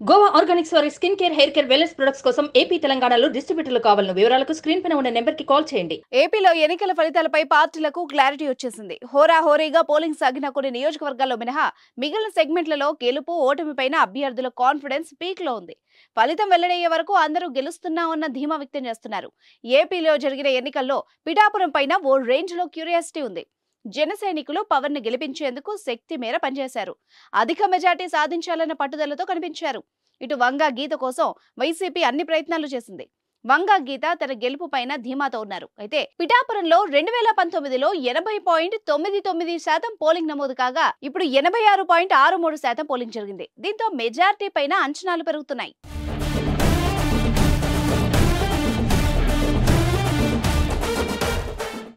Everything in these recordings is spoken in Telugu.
గోవా ఆర్గానిక్స్ వారి skin care, hair care, wellness products కోసం ఏపీ, తెలంగాణలో డిస్ట్రిబ్యూటర్లు కావాలను వివరాలకు స్క్రీన్ పైన ఉన్న నెంబర్కి కాల్ చేయండి. ఏపీలో ఎన్నికల ఫలితాలపై పార్టీలకు క్లారిటీ వచ్చేసింది. హోరాహోరీగా పోలింగ్ సాగిన కొన్ని నియోజకవర్గాల్లో మినహా మిగిలిన సెగ్మెంట్లలో గెలుపు, ఓటమిపైన అభ్యర్థుల కాన్ఫిడెన్స్ పీక్ లో ఉంది. ఫలితం వెల్లడయ్యే వరకు అందరూ గెలుస్తున్నామన్న ధీమా వ్యక్తం చేస్తున్నారు. ఏపీలో జరిగిన ఎన్నికల్లో పిఠాపురం పైన ఓ రేంజ్ లో క్యూరియాసిటీ ఉంది. జన సైనికులు పవన్ ను గెలిపించేందుకు శక్తి మేర పనిచేశారు. అధిక మెజార్టీ సాధించాలన్న పట్టుదలతో కనిపించారు. ఇటు వంగా గీత కోసం వైసీపీ అన్ని ప్రయత్నాలు చేసింది. వంగా గీత తన గెలుపు పైన ధీమాతో ఉన్నారు. అయితే పిఠాపురంలో 2019లో 80.99% పోలింగ్ నమోదు కాగా ఇప్పుడు 86.63% పోలింగ్ జరిగింది. దీంతో మెజార్టీ పైన అంచనాలు పెరుగుతున్నాయి.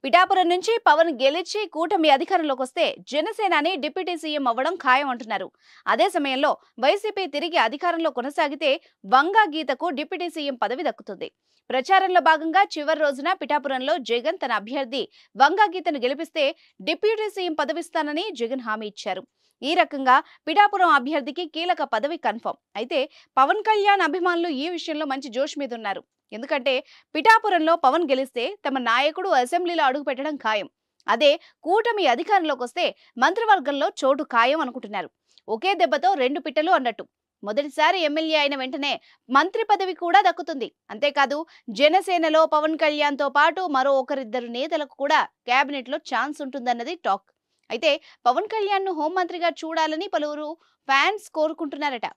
పిఠాపురం నుంచి పవన్ గెలిచి కూటమి అధికారంలోకి వస్తే జనసేనాని డిప్యూటీ సీఎం అవ్వడం ఖాయం అంటున్నారు. అదే సమయంలో వైసీపీ తిరిగి అధికారంలో కొనసాగితే వంగా గీతకు డిప్యూటీ సీఎం పదవి దక్కుతుంది. ప్రచారంలో భాగంగా చివరి రోజున పిఠాపురంలో జగన్ తన అభ్యర్థి వంగా గీతను గెలిపిస్తే డిప్యూటీ సీఎం పదవిస్తానని జగన్ హామీ ఇచ్చారు. ఈ రకంగా పిఠాపురం అభ్యర్థికి కీలక పదవి కన్ఫర్మ్. అయితే పవన్ కళ్యాణ్ అభిమానులు ఈ విషయంలో మంచి జోష్ మీద ఉన్నారు. ఎందుకంటే పిఠాపురంలో పవన్ గెలిస్తే తమ నాయకుడు అసెంబ్లీలో అడుగు పెట్టడం ఖాయం. అదే కూటమి అధికారంలోకి వస్తే మంత్రివర్గంలో చోటు ఖాయం అనుకుంటున్నారు. ఒకే దెబ్బతో రెండు పిట్టలు అన్నట్టు. మొదటిసారి ఎమ్మెల్యే అయిన వెంటనే మంత్రి పదవి కూడా దక్కుతుంది. అంతేకాదు జనసేనలో పవన్ కళ్యాణ్ తో పాటు మరో ఒకరిద్దరు నేతలకు కూడా కేబినెట్ లో ఛాన్స్ ఉంటుందన్నది టాక్. అయితే పవన్ కళ్యాణ్ ను హోంమంత్రిగా చూడాలని పలువురు ఫ్యాన్స్ కోరుకుంటున్నారట.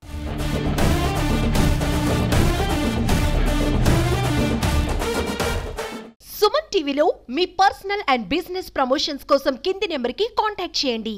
సుమన్ టీవీలో మీ పర్సనల్ అండ్ బిజినెస్ ప్రమోషన్స్ కోసం కింది నెంబర్కి కాంటాక్ట్ చేయండి.